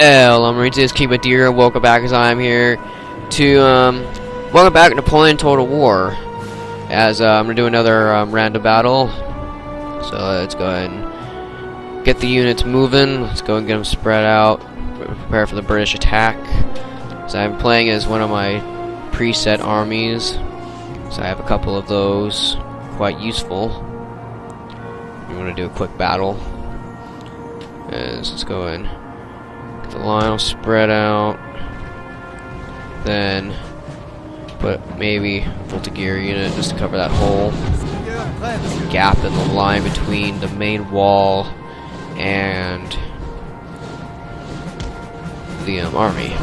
I'm ready to just keep a deer. Welcome back, as I'm here to welcome back to Napoleon Total War. As I'm gonna do another random battle. So let's go ahead and get the units moving. Let's go and get them spread out. Prepare for the British attack. So I'm playing as one of my preset armies. So I have a couple of those, quite useful. You want to do a quick battle? Let's go in. Get the line all spread out. Then put maybe a Voltigeur unit just to cover that whole gap in the line between the main wall and the army.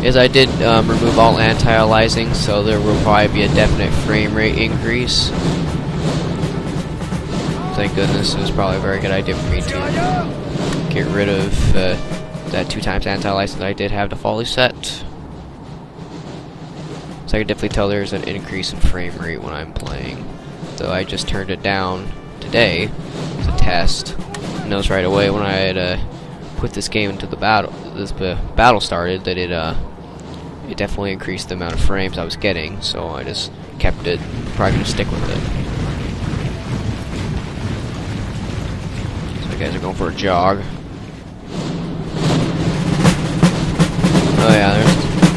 As I did remove all anti-aliasing, so there will probably be a definite frame rate increase. Thank goodness, it was probably a very good idea for me to get rid of that 2x anti-aliasing that I did have defaultly set. So I can definitely tell there's an increase in frame rate when I'm playing. So I just turned it down today as a test. I noticed right away when I had put this game into the battle, battle started, that it definitely increased the amount of frames I was getting. So I just kept it. Probably gonna stick with it. So you guys are going for a jog.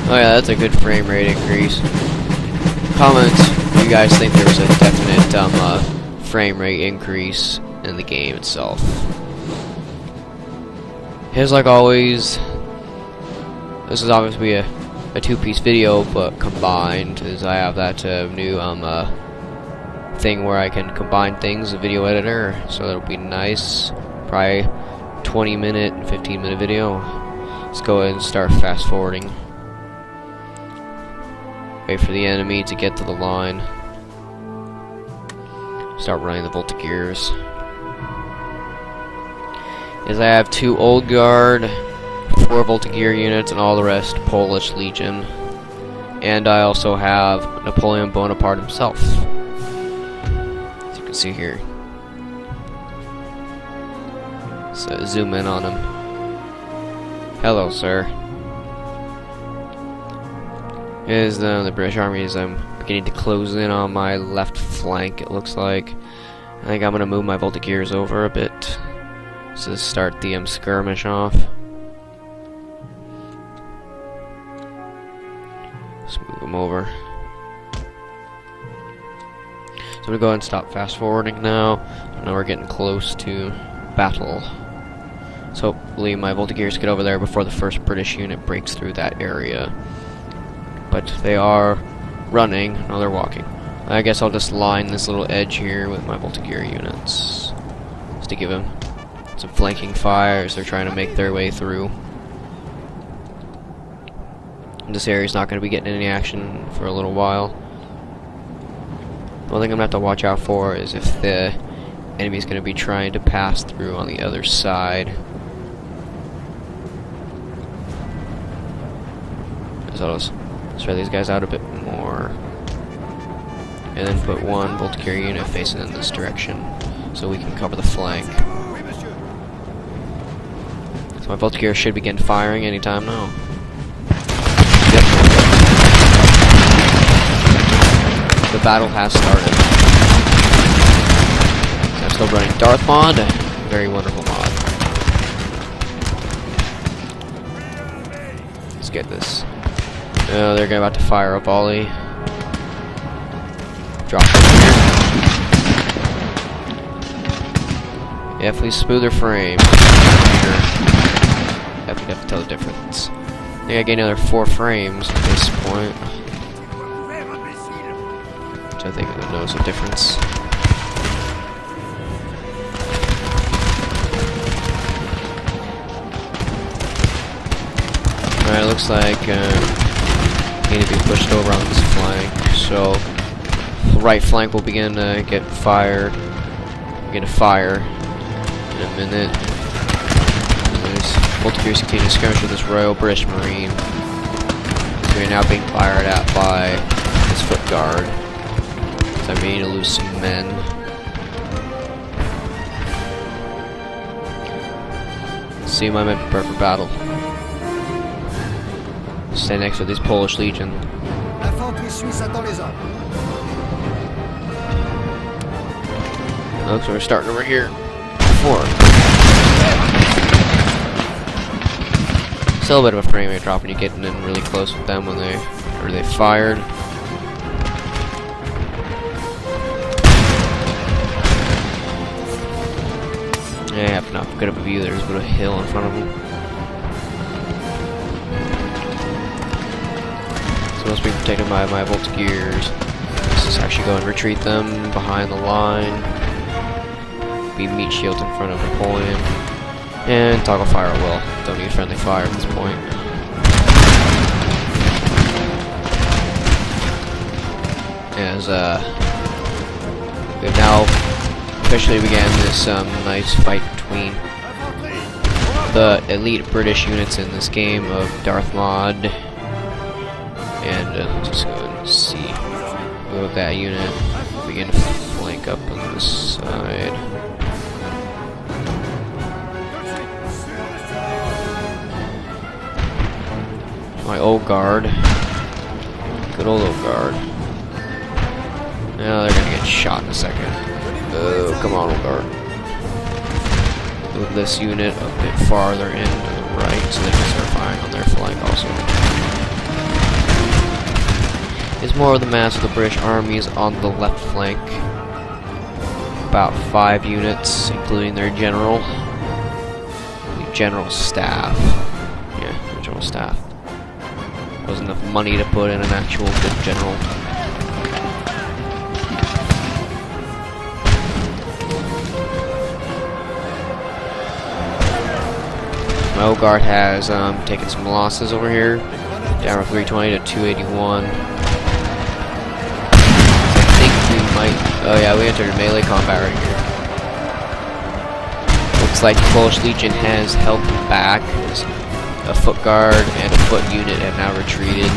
Oh yeah, that's a good frame rate increase. Comments if you guys think there was a definite frame rate increase in the game itself. Here's, like always, this is obviously a two-piece video, but combined, as I have that new thing where I can combine things, a video editor, so that'll be nice. Probably 20-minute and 15-minute video. Let's go ahead and start fast forwarding. Wait for the enemy to get to the line. Start running the Voltigeurs. As I have 2 Old Guard, 4 Voltigeur units, and all the rest Polish Legion. And I also have Napoleon Bonaparte himself, as you can see here. So zoom in on him. Hello, sir. Is the British Army is beginning to close in on my left flank, it looks like. I think I'm gonna move my Voltigeurs over a bit to start the skirmish off. Let's move them over. So I'm gonna go ahead and stop fast forwarding now. Now we're getting close to battle. So hopefully my Voltigeurs get over there before the first British unit breaks through that area. But they are running. No, they're walking. I guess I'll just line this little edge here with my Voltigeur units, just to give them some flanking fire as they're trying to make their way through. And this area's not going to be getting any action for a little while. One thing I'm going to have to watch out for is if the enemy's going to be trying to pass through on the other side. So I'll spread these guys out a bit more, and then put one Voltigeur unit facing in this direction so we can cover the flank. So my Voltigeur should begin firing anytime now. Yep. The battle has started. I'm still running Darth mod, very wonderful mod. Let's get this. Oh, they're about to fire a volley. Drop it here. Yeah, please smoother frame. Sure. Definitely have to tell the difference. I think I gained another 4 frames at this point, which I think I notice a difference. Alright, looks like need to be pushed over on this flank, so the right flank will begin to fire in a minute. There's Voltigeurs continue to skirmish with this Royal British Marine. So we're now being fired at by this foot guard. So I'm beginning to lose some men. see my men prepare for battle. Stay next to this Polish Legion. L'infanterie suisse attend les ordres. Oh, so we're starting over here. 4. Still a bit of a frame rate drop when you're getting in really close with them when they fired. Yeah, I have not good of a view. There's a bit of a hill in front of them. So must be protected by my Voltigeurs. Let's just actually go and retreat them behind the line. Be meat shields in front of Napoleon. And toggle fire at will. Don't need friendly fire at this point. As we've now officially began this nice fight between the elite British units in this game of Darth Maud. And let's just go and see. Move that unit. Begin to flank up on this side. My old guard. Good old guard. Now they're gonna get shot in a second. Oh, come on, old guard. Move this unit a bit farther in to the right so they can start firing on their flank also. It's more of the mass of the British armies on the left flank. About 5 units, including their general. The general staff. Yeah, the general staff. Wasn't enough money to put in an actual good general. My old guard has taken some losses over here. Down from 320 to 281. I think we might. Oh yeah, we entered melee combat right here. Looks like the Polish Legion has held back. A foot guard and a foot unit have now retreated.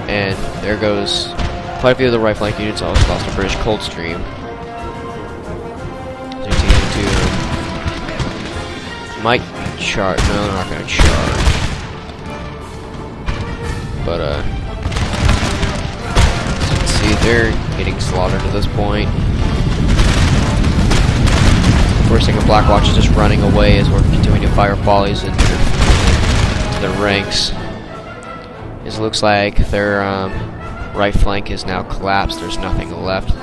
And there goes quite a few of the right flank units. Also lost a British Coldstream. Might charge. No, they're not going to charge. But, as you can see, they're getting slaughtered at this point. First thing, Black Watch is just running away as we're continuing to fire volleys into their ranks. It looks like their right flank is now collapsed. There's nothing left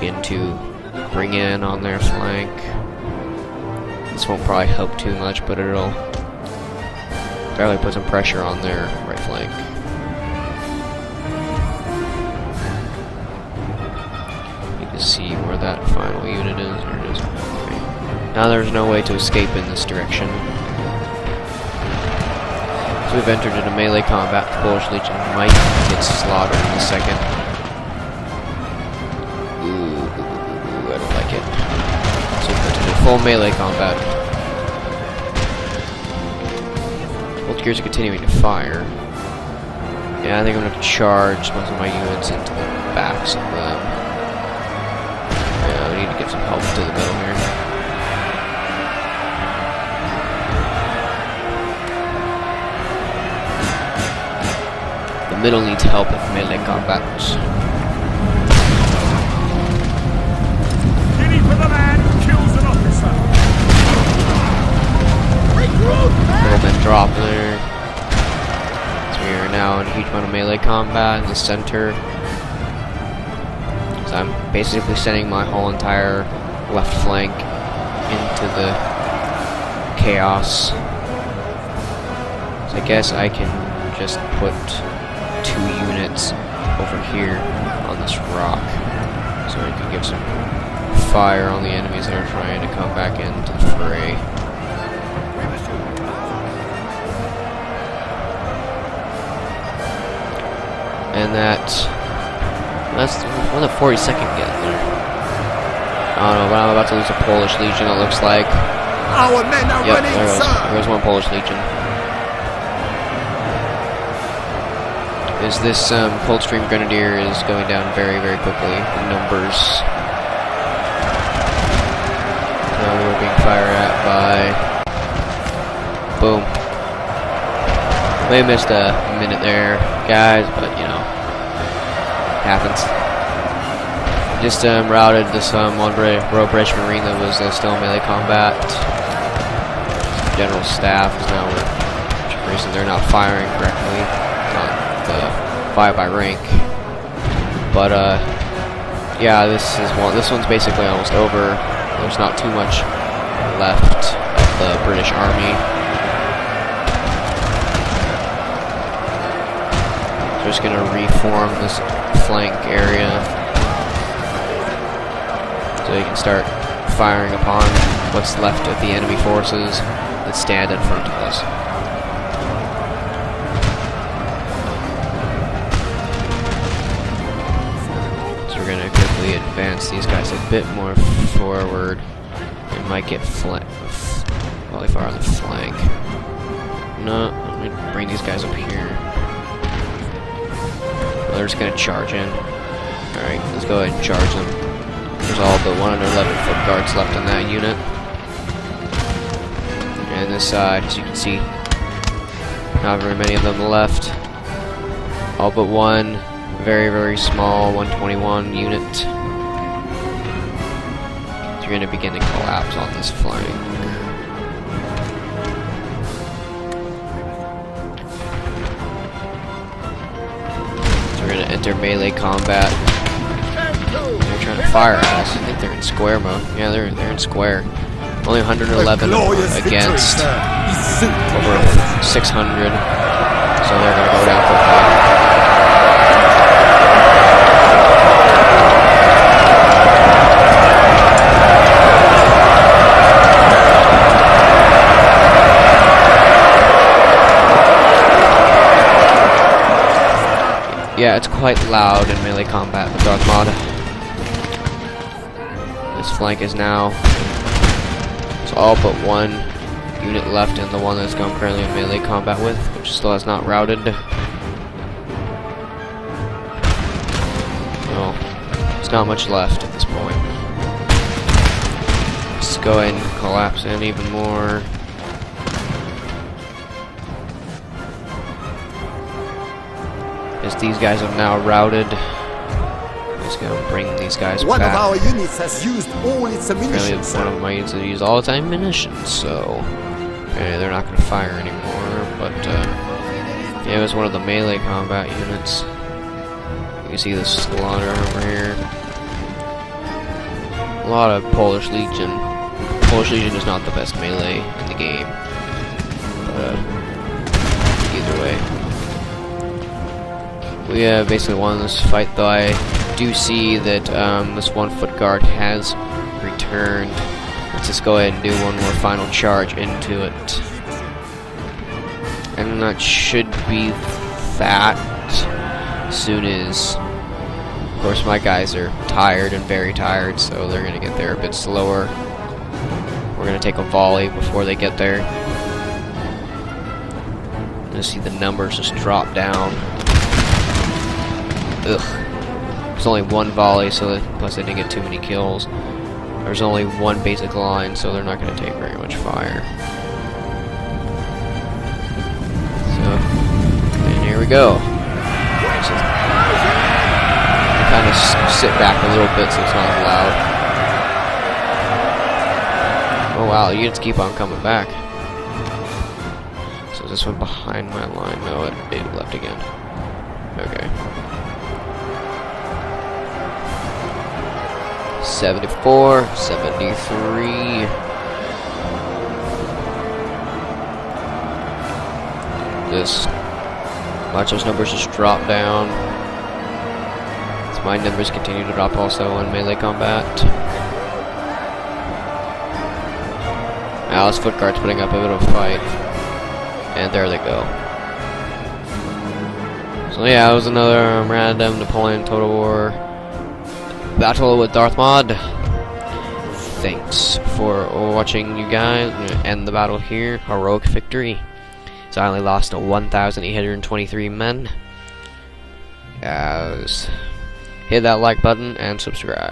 to bring in on their flank. This won't probably help too much, but it'll barely put some pressure on their right flank. You can see where that final unit is. There it is. Okay. Now there's no way to escape in this direction. So we've entered into melee combat. The Polish Legion might get slaughtered in a second. Ooh, I don't like it. So we've entered into full melee combat. Both gears are continuing to fire. Yeah, I think I'm going to have to charge most of my units into the backs of them. Yeah, we need to get some help to the middle here. The middle needs help with melee combat. Any for the man who kills an officer. Middlemen drop there. So we are now in a huge amount of melee combat in the center. So I'm basically sending my whole entire left flank into the chaos. So I guess I can just put 2 units over here on this rock. So I can give some fire on the enemies that are trying to come back into the fray. And that's when the 42nd get there. I don't know, but I'm about to lose a Polish Legion, it looks like. Our men are Yep, running, there goes. sir. There goes one Polish Legion. Is this Coldstream Grenadier is going down very, very quickly in numbers. We're being fire at by. Boom. We missed a minute there, guys, but you know, happens. Just routed this one Royal British Marine that was still in melee combat. General staff is now, for some reason they're not firing correctly, not the fire by rank. But yeah, this one's basically almost over. There's not too much left of the British Army. So just gonna reform this flank area so you can start firing upon what's left of the enemy forces that stand in front of us. So we're gonna quickly advance these guys a bit more forward. They might get really far on the flank. No, let me bring these guys up here. Well, they're just gonna charge in. Alright, let's go ahead and charge them. There's all but 111 foot guards left in that unit. And this side, as you can see, not very many of them left. All but one very, very small 121 unit. So you're going to begin to collapse on this flank. So we're going to enter melee combat. They're trying to fire at us. I think they're in square mode. Yeah, they're in square. Only 111 against over 600, so they're gonna go down quickly. Yeah, it's quite loud in melee combat with Darth Maul. This flank is now all but one unit left, and the one that's I'm currently in melee combat with, which still has not routed. Well, there's not much left at this point. Let's go ahead and collapse in even more. As these guys have now routed, just gonna bring these guys One back. of our units has used all its ammunition. One of my units that use all the time munitions, so they're not going to fire anymore. But yeah, it was one of the melee combat units. You can see the slaughter over here. A lot of Polish Legion. Polish Legion is not the best melee in the game, but either way, we basically won this fight. Though I do see that this 1 foot guard has returned. Let's just go ahead and do one more final charge into it. And that should be that. As soon as, of course, my guys are tired and very tired, so they're going to get there a bit slower. We're going to take a volley before they get there. You see the numbers just drop down. Ugh. There's only one volley, so plus they didn't get too many kills. There's only one basic line, so they're not going to take very much fire. So, and here we go. Kind of sit back a little bit so it's not as loud. Oh wow, the units keep on coming back. So this one behind my line? No, it left again. Okay. 74, 73. Watch those numbers just drop down. As my numbers continue to drop also in melee combat. Now this foot guard's putting up a bit of a fight. And there they go. So yeah, it was another random Napoleon Total War battle with Darth Maul. Thanks for watching, you guys. I'm gonna end the battle here. Heroic victory. So I only lost to 1,823 men. Guys, hit that like button and subscribe.